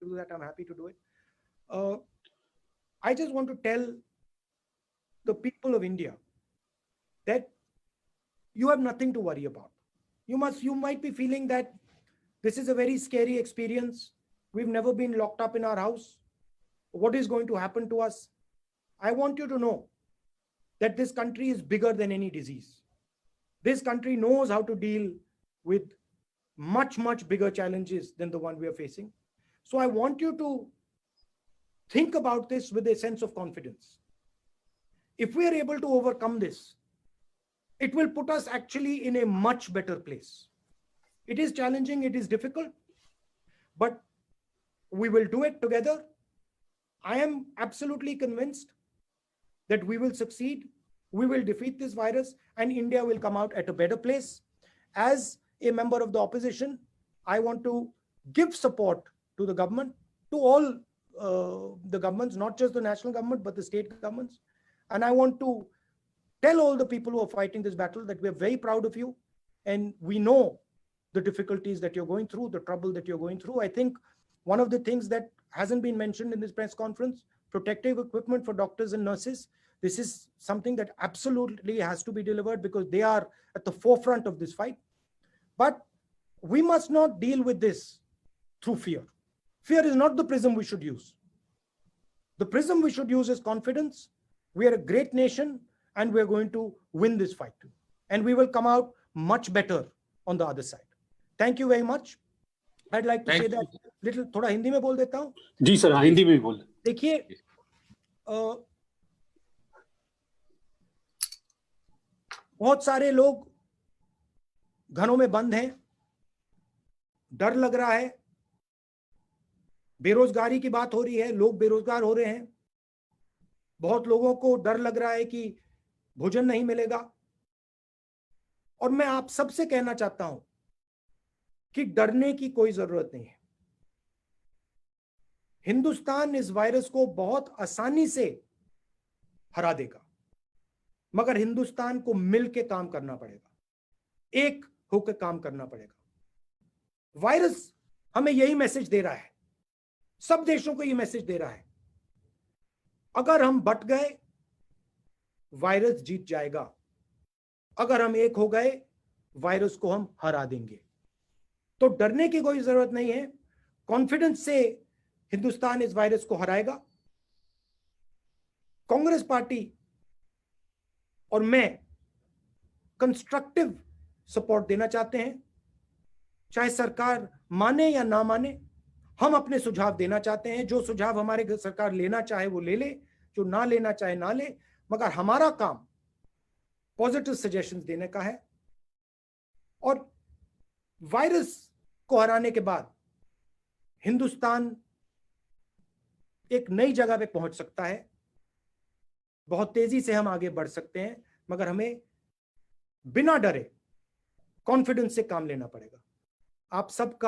do that, I'm happy to do it. I just want to tell the people of India that you have nothing to worry about. You might be feeling that this is a very scary experience. We've never been locked up in our house. What is going to happen to us? I want you to know that this country is bigger than any disease. This country knows how to deal with much, much bigger challenges than the one we are facing. So I want you to think about this with a sense of confidence. If we are able to overcome this, it will put us actually in a much better place. It is challenging, it is difficult, but we will do it together. I am absolutely convinced that we will succeed. We will defeat this virus and India will come out at a better place. As a member of the opposition, I want to give support to the government, to all the governments, not just the national government, but the state governments. And I want to tell all the people who are fighting this battle that we're very proud of you. And we know the difficulties that you're going through, the trouble that you're going through. I think one of the things that hasn't been mentioned in this press conference, protective equipment for doctors and nurses. This is something that absolutely has to be delivered because they are at the forefront of this fight. But we must not deal with this through fear. Fear is not the prism we should use. The prism we should use is confidence. We are a great nation and we're going to win this fight too. And we will come out much better on the other side. Thank you very much. I'd like to say that little थोड़ा हिंदी में बोल देता हूँ. जी sir, Hindi में बोल. देखिए, बहुत सारे लोग घरों में बंद हैं, डर लग रहा है, बेरोजगारी की बात हो रही है, लोग बेरोजगार हो रहे हैं, बहुत लोगों को डर लग रहा है कि भोजन नहीं मिलेगा. और मैं आप सबसे कहना चाहता हूं कि डरने की कोई जरूरत नहीं है. हिंदुस्तान इस वायरस को बहुत आसानी से हरा देगा, मगर हिंदुस्तान को मिलकर काम करना पड़ेगा, एक होकर काम करना पड़ेगा. वायरस हमें यही मैसेज दे रहा है, सब देशों को यही मैसेज दे रहा है, अगर हम बट गए वायरस जीत जाएगा, अगर हम एक हो गए वायरस को हम हरा देंगे. तो डरने की कोई जरूरत नहीं है. कॉन्फिडेंस से हिंदुस्तान इस वायरस को हराएगा. कांग्रेस पार्टी और मैं कंस्ट्रक्टिव सपोर्ट देना चाहते हैं, चाहे सरकार माने या ना माने. हम अपने सुझाव देना चाहते हैं, जो सुझाव हमारे सरकार लेना चाहे वो ले ले, जो ना लेना चाहे ना ले, मगर हमारा काम पॉजिटिव सजेशंस देने का है. और वायरस को हराने के बाद हिंदुस्तान एक नई जगह पे पहुंच सकता है, बहुत तेजी से हम आगे बढ़ सकते हैं, मगर हमें बिना डरे कॉन्फिडेंस से काम लेना पड़ेगा. आप सबका